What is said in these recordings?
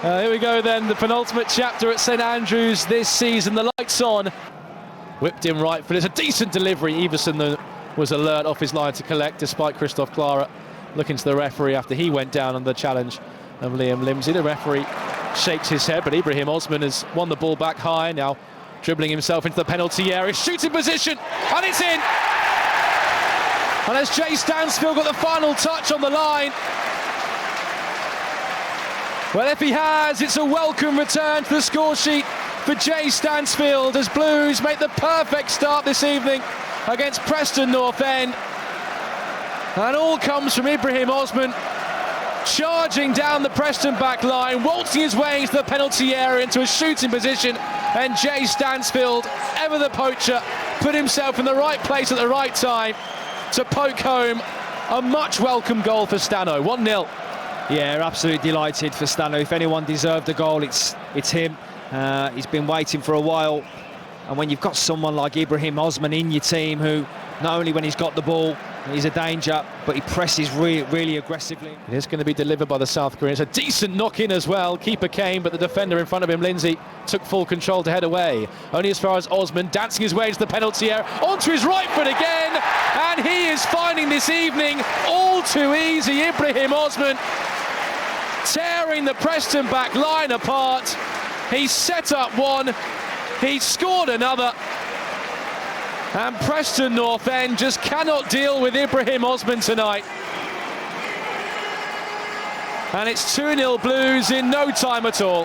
Here we go then, the penultimate chapter at St Andrews this season. The lights on. Whipped in right foot. It's a decent delivery. Ibrahim was alert off his line to collect, despite Christoph Clara looking to the referee after he went down on the challenge of Liam Limsey. The referee shakes his head, but Ibrahim Osman has won the ball back high, now dribbling himself into the penalty area. Shooting position, and it's in! And as Jay Stansfield got the final touch on the line, well, if he has, it's a welcome return to the score sheet for Jay Stansfield as Blues make the perfect start this evening against Preston North End. And all comes from Ibrahim Osman, charging down the Preston back line, waltzing his way into the penalty area into a shooting position, and Jay Stansfield, ever the poacher, put himself in the right place at the right time to poke home a much welcome goal for Stano. 1-0. Yeah, absolutely delighted for Stano. If anyone deserved a goal, it's him. He's been waiting for a while, and when you've got someone like Ibrahim Osman in your team, who not only when he's got the ball he's a danger, but he presses really aggressively. It is going to be delivered by the South Koreans. A decent knock in as well. Keeper came, but the defender in front of him, Lindsay, took full control to head away. Only as far as Osman, dancing his way into the penalty area, onto his right foot again, and he is finding this evening all too easy. Ibrahim Osman tearing the Preston back line apart. He's set up one, he's scored another, and Preston North End just cannot deal with Ibrahim Osman tonight. And it's 2-0 Blues in no time at all.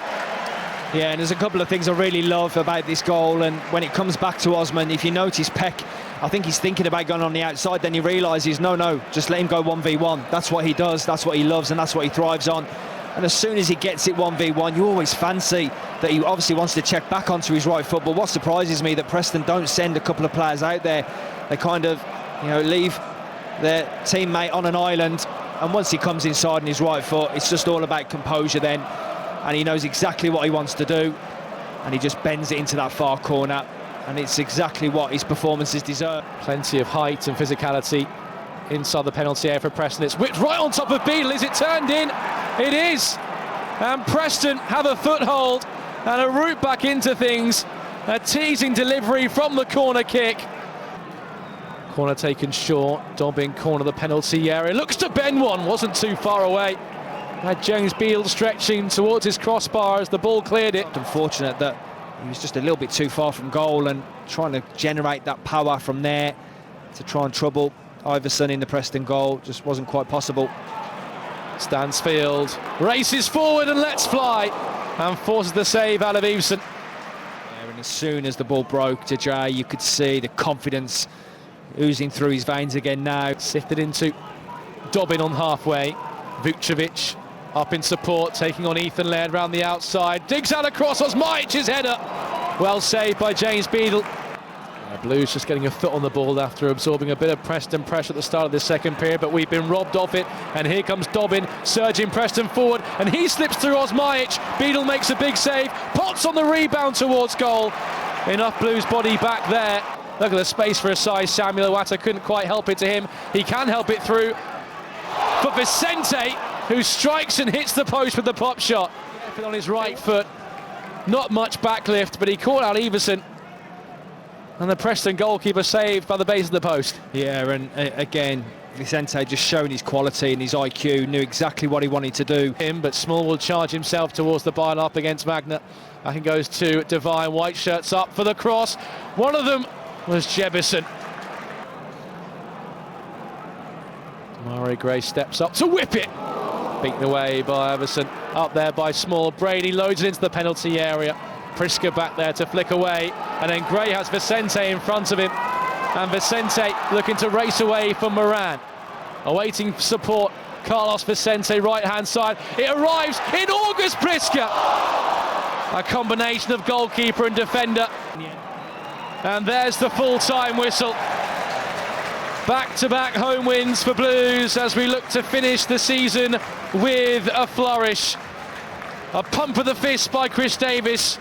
Yeah, and there's a couple of things I really love about this goal, and when it comes back to Osman, if you notice Peck, I think he's thinking about going on the outside, then he realises, no, just let him go 1v1. That's what he does, that's what he loves, and that's what he thrives on. And as soon as he gets it 1v1, you always fancy that he obviously wants to check back onto his right foot. But what surprises me that Preston don't send a couple of players out there. They kind of, leave their teammate on an island. And once he comes inside on his right foot, it's just all about composure then. And he knows exactly what he wants to do. And he just bends it into that far corner. And it's exactly what his performances deserve. Plenty of height and physicality inside the penalty area for Preston. It's whipped right on top of Beadle. Is it turned in? It is. And Preston have a foothold and a route back into things. A teasing delivery from the corner kick. Corner taken short. Dobbin corner the penalty area. Looks to bend one. Wasn't too far away. Had James Beadle stretching towards his crossbar as the ball cleared it. Unfortunate that he was just a little bit too far from goal, and trying to generate that power from there to try and trouble Iverson in the Preston goal just wasn't quite possible. Stansfield races forward and lets fly and forces the save out of Eveson. Yeah, and as soon as the ball broke to Jay, you could see the confidence oozing through his veins again now. Sifted into Dobbin on halfway. Vucevic up in support, taking on Ethan Laird round the outside. Digs out across Osmaich's header. Well saved by James Beadle. Blues just getting a foot on the ball after absorbing a bit of Preston pressure at the start of this second period, but we've been robbed of it. And here comes Dobbin, surging Preston forward, and he slips through Osmaich. Beadle makes a big save, Potts on the rebound towards goal. Enough Blues body back there. Look at the space for Asai Samuel. Iwata couldn't quite help it to him. He can help it through for Vicente, who strikes and hits the post with the pop shot. On his right foot, not much backlift, but he caught out Everson. And the Preston goalkeeper saved by the base of the post. Yeah, and again, Vicente just showing his quality and his IQ, knew exactly what he wanted to do. But Small will charge himself towards the byline up against Magna. Back and goes to Devine. White shirts up for the cross. One of them was Jebison. Murray Gray steps up to whip it. Beaten away by Everson. Up there by Small. Brady loads it into the penalty area. Priska back there to flick away, and then Gray has Vicente in front of him, and Vicente looking to race away from Moran. Awaiting support, Carlos Vicente, right hand side. It arrives in August Priska. A combination of goalkeeper and defender. And there's the full-time whistle. Back-to-back home wins for Blues as we look to finish the season with a flourish. A pump of the fist by Chris Davis.